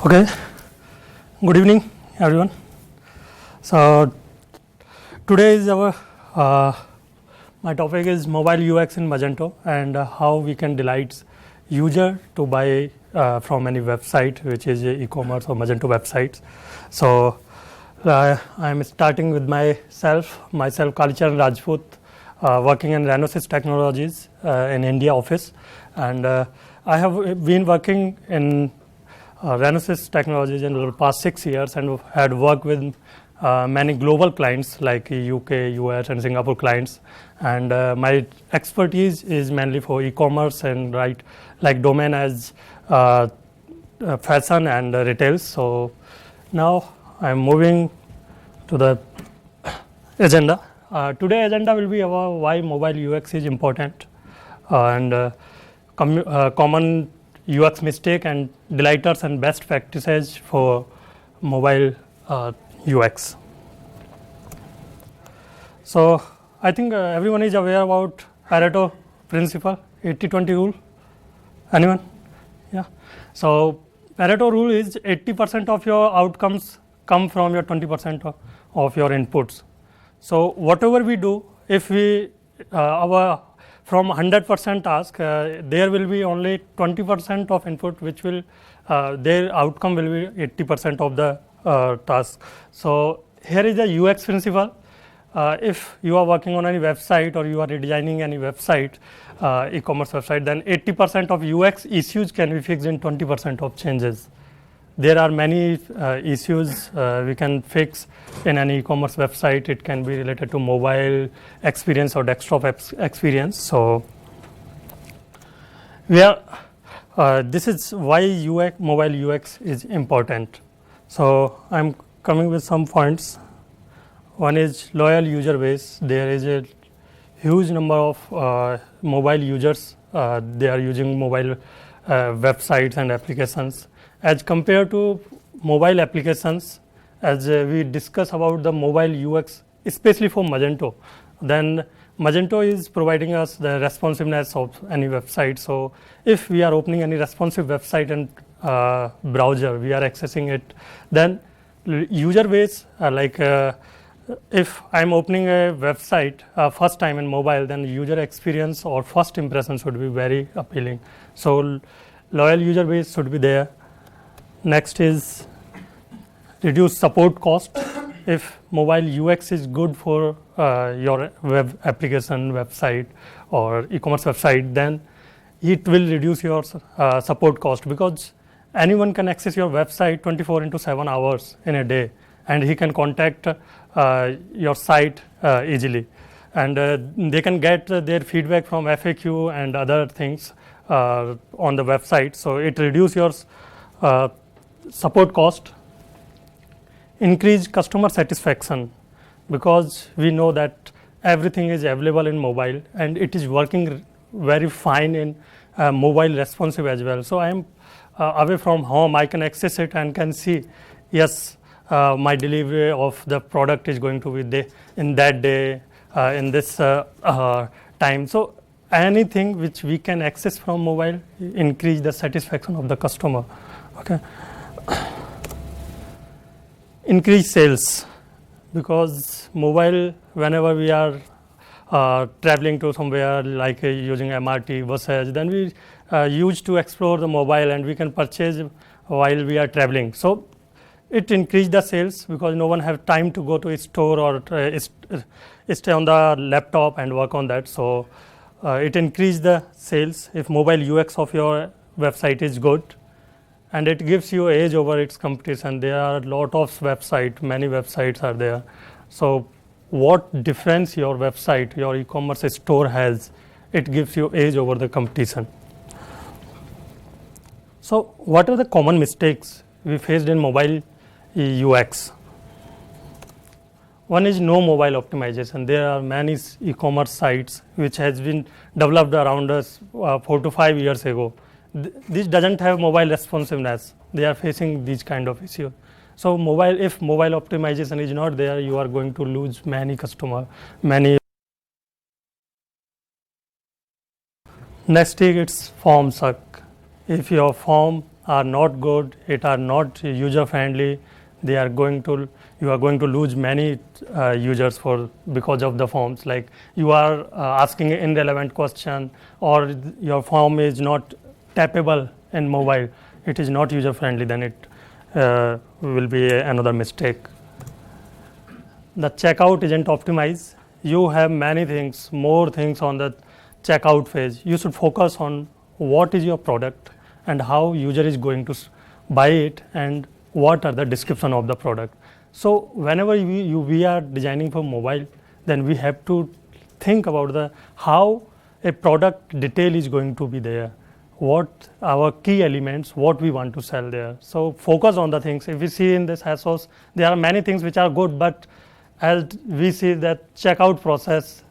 Okay, good evening everyone. So today is our my topic is mobile UX in Magento and how we can delight user to buy from any website which is e-commerce or Magento websites. So I am starting with myself Kalicharan Rajput, working in Renosys Technologies in India office, and I have been working in Renosys Technologies in the past 6 years and had worked with many global clients like UK, US and Singapore clients, and my expertise is mainly for e-commerce and like domain as fashion and retail. So now I am moving to the agenda. Today agenda will be about why mobile UX is important and common UX mistake and delighters and best practices for mobile UX. So I think everyone is aware about Pareto principle, 80-20 rule. Anyone? Yeah. So Pareto rule is 80% of your outcomes come from your 20% of your inputs. So whatever we do, if we from 100% task, there will be only 20% of input which will their outcome will be 80% of the task. So here is the UX principle. If you are working on any website or you are redesigning any website, e-commerce website, then 80% of UX issues can be fixed in 20% of changes. There are many issues we can fix in an e-commerce website. It can be related to mobile experience or desktop experience. So this is why mobile UX is important. So I'm coming with some points. One is loyal user base. There is a huge number of mobile users. They are using mobile websites and applications. As compared to mobile applications, as we discuss about the mobile UX, especially for Magento, then Magento is providing us the responsiveness of any website. So if we are opening any responsive website and browser, we are accessing it, then user base if I am opening a website first time in mobile, then user experience or first impression should be very appealing. So loyal user base should be there. Next is reduce support cost. If mobile UX is good for your web application website or e-commerce website, then it will reduce your support cost, because anyone can access your website 24/7 hours in a day, and he can contact your site easily, and they can get their feedback from FAQ and other things on the website. So it reduces your support cost. Increase customer satisfaction, because we know that everything is available in mobile and it is working very fine in mobile responsive as well. So I am away from home, I can access it and can see, yes, my delivery of the product is going to be in that day, in this time. So anything which we can access from mobile increase the satisfaction of the customer. Okay. Increase sales, because mobile, whenever we are traveling to somewhere like using MRT, buses, then we used to explore the mobile and we can purchase while we are traveling. So it increased the sales, because no one have time to go to a store or stay on the laptop and work on that. So it increased the sales if mobile UX of your website is good, and it gives you edge over its competition. There are a lot of websites, many websites are there. So what difference your website, your e-commerce store has, it gives you edge over the competition. So what are the common mistakes we faced in mobile UX? One is no mobile optimization. There are many e-commerce sites which has been developed around us 4 to 5 years ago. This doesn't have mobile responsiveness. They are facing these kind of issues. So if mobile optimization is not there, you are going to lose many customers, many. Next thing, it's form suck. If your form are not good, it are not user friendly, they are going to, you are going to lose many users for because of the forms. Like you are asking an irrelevant question, or your form is not tappable in mobile, it is not user friendly, then it will be another mistake. The checkout isn't optimized. You have many things, more things on the checkout phase. You should focus on what is your product and how user is going to buy it, and what are the description of the product. So whenever we are designing for mobile, then we have to think about the how a product detail is going to be there, what our key elements, what we want to sell there. So focus on the things. If we see in this ASOS, there are many things which are good, but as we see that checkout process,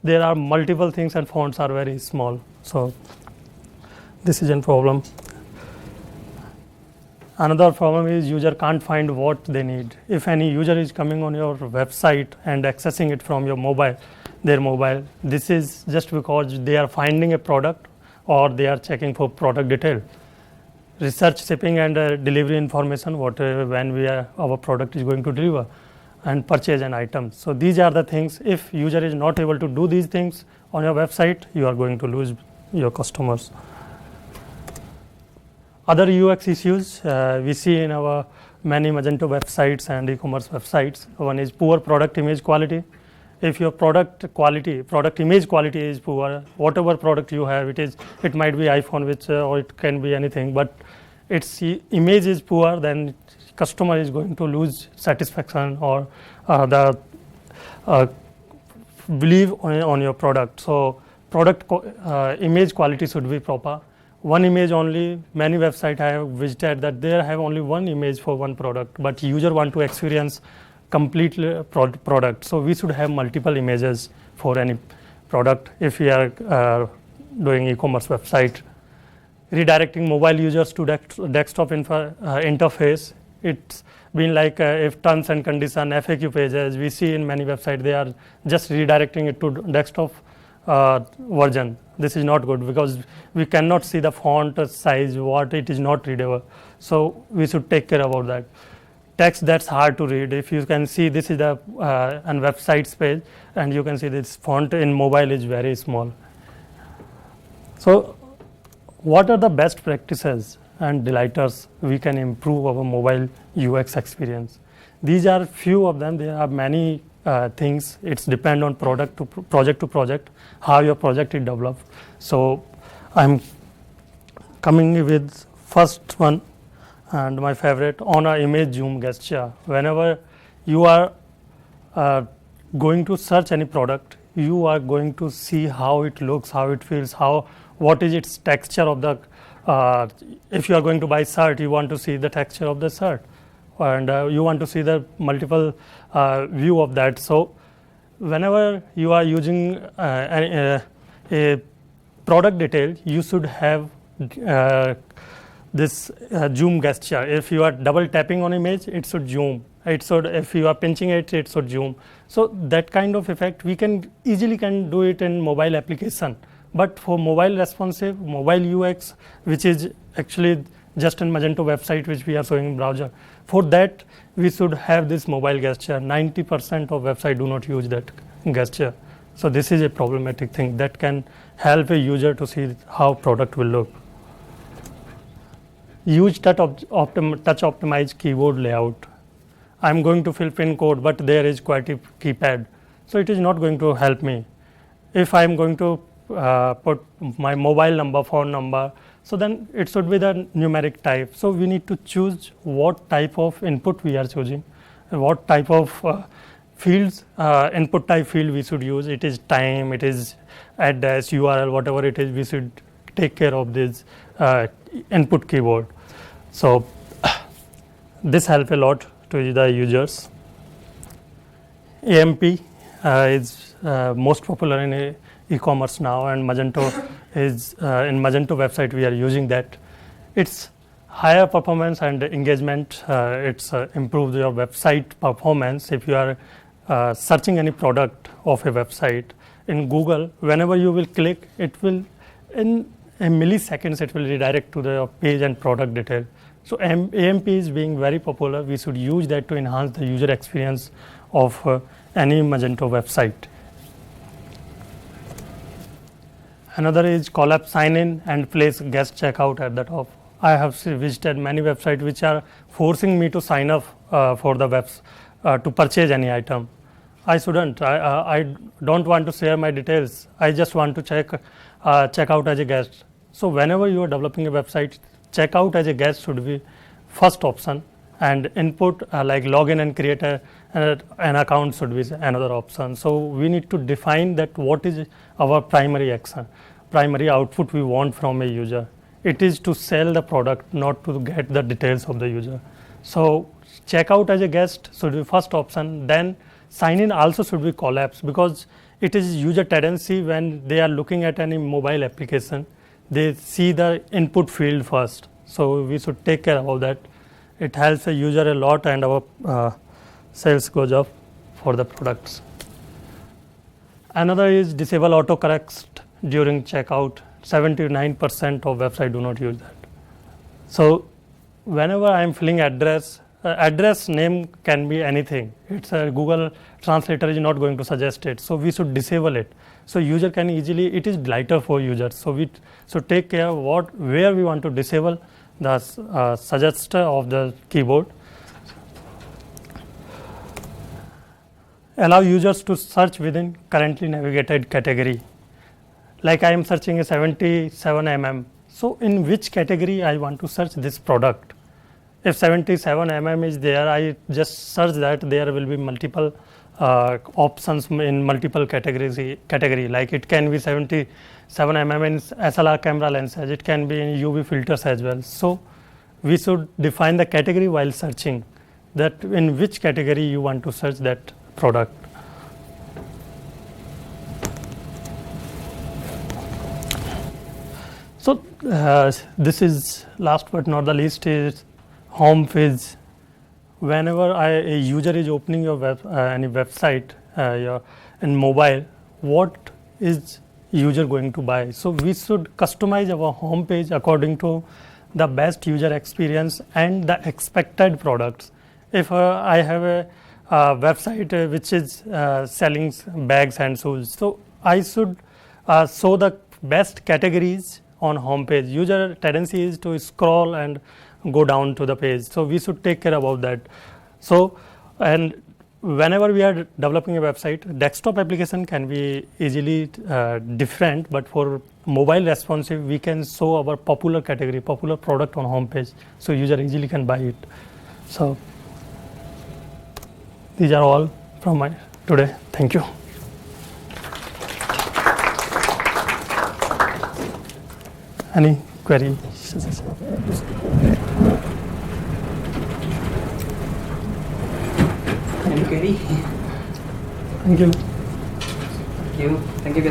there are multiple things and fonts are very small. So this is a problem. Another problem is user can't find what they need. If any user is coming on your website and accessing it from your mobile, their mobile, this is just because they are finding a product or they are checking for product detail. Research, shipping and delivery information, when our product is going to deliver, and purchase an item. So these are the things. If user is not able to do these things on your website, you are going to lose your customers. Other UX issues we see in our many Magento websites and e-commerce websites. One is poor product image quality. If your product image quality is poor, whatever product you have, it might be iPhone, or it can be anything, but its image is poor, then customer is going to lose satisfaction or believe on your product. So product image quality should be proper. One image only. Many websites I have visited that they have only one image for one product, but user want to experience complete product. So we should have multiple images for any product if we are doing e-commerce website. Redirecting mobile users to desktop interface. It's been like if terms and condition, FAQ pages, we see in many websites, they are just redirecting it to desktop version. This is not good because we cannot see the font size, what it is not readable. So we should take care about that. Text that's hard to read. If you can see, this is the an website page, and you can see this font in mobile is very small. So what are the best practices and delighters we can improve our mobile UX experience? These are few of them. There are many things. It's depend on project to project, how your project is developed. So I'm coming with first one, and my favorite, on a image zoom gesture. Whenever you are going to search any product, you are going to see how it looks, how it feels, what is its texture of the if you are going to buy shirt, you want to see the texture of the shirt, and you want to see the multiple view of that. So whenever you are using a product detail, you should have this zoom gesture. If you are double tapping on image, it should zoom. If you are pinching it, it should zoom. So that kind of effect we can easily do it in mobile application. But for mobile responsive, mobile UX, which is actually just in Magento website, which we are showing in browser, for that we should have this mobile gesture. 90% of website do not use that gesture. So this is a problematic thing that can help a user to see how product will look. Use touch optimized keyboard layout. I'm going to fill pin code, but there is QWERTY keypad. So it is not going to help me. If I'm going to put my mobile number, phone number, so then it should be the numeric type. So we need to choose what type of input we are choosing, what type of fields, input type field we should use. It is time, it is address, URL, whatever it is, we should take care of this input keyboard. So this helps a lot to the users. AMP is most popular in e-commerce now, and Magento is in Magento website we are using that. It's higher performance and engagement. It's improves your website performance. If you are searching any product of a website in Google, whenever you will click, it will in a milliseconds it will redirect to the page and product detail. So AMP is being very popular. We should use that to enhance the user experience of any Magento website. Another is Collab sign in and place guest checkout at the top. I have visited many websites which are forcing me to sign up for the webs to purchase any item. I shouldn't. I don't want to share my details. I just want to check out as a guest. So whenever you are developing a website, check out as a guest should be first option, and input like login and create an account should be another option. So we need to define that what is our primary action, primary output we want from a user. It is to sell the product, not to get the details of the user. So check out as a guest should be first option. Then sign in also should be Collabs, because it is user tendency when they are looking at any mobile application, they see the input field first. So we should take care of that. It helps a user a lot, and our sales goes up for the products. Another is disable autocorrect during checkout. 79% of websites do not use that. So whenever I am filling address name can be anything. It's a Google translator is not going to suggest it. So we should disable it. So user can easily, it is lighter for users. So we should take care of where we want to disable the suggester of the keyboard. Allow users to search within currently navigated category. Like I am searching a 77 mm. So in which category I want to search this product? If 77 mm is there, I just search that. There will be multiple options in multiple category. Like it can be 77 mm in SLR camera lenses. It can be in UV filters as well. So we should define the category while searching, that in which category you want to search that product. So this is last but not the least is home page. Whenever a user is opening your any website in mobile, what is user going to buy? So we should customize our home page according to the best user experience and the expected products. If I have a website which is selling bags and shoes, so I should show the best categories on home page. User tendency is to scroll and go down to the page, so we should take care about that. So, and whenever we are developing a website, desktop application can be easily different, but for mobile responsive, we can show our popular category, popular product on home page, so user easily can buy it. So these are all from my today. Thank you. Any query? Any query? Thank you. Thank you. Thank you.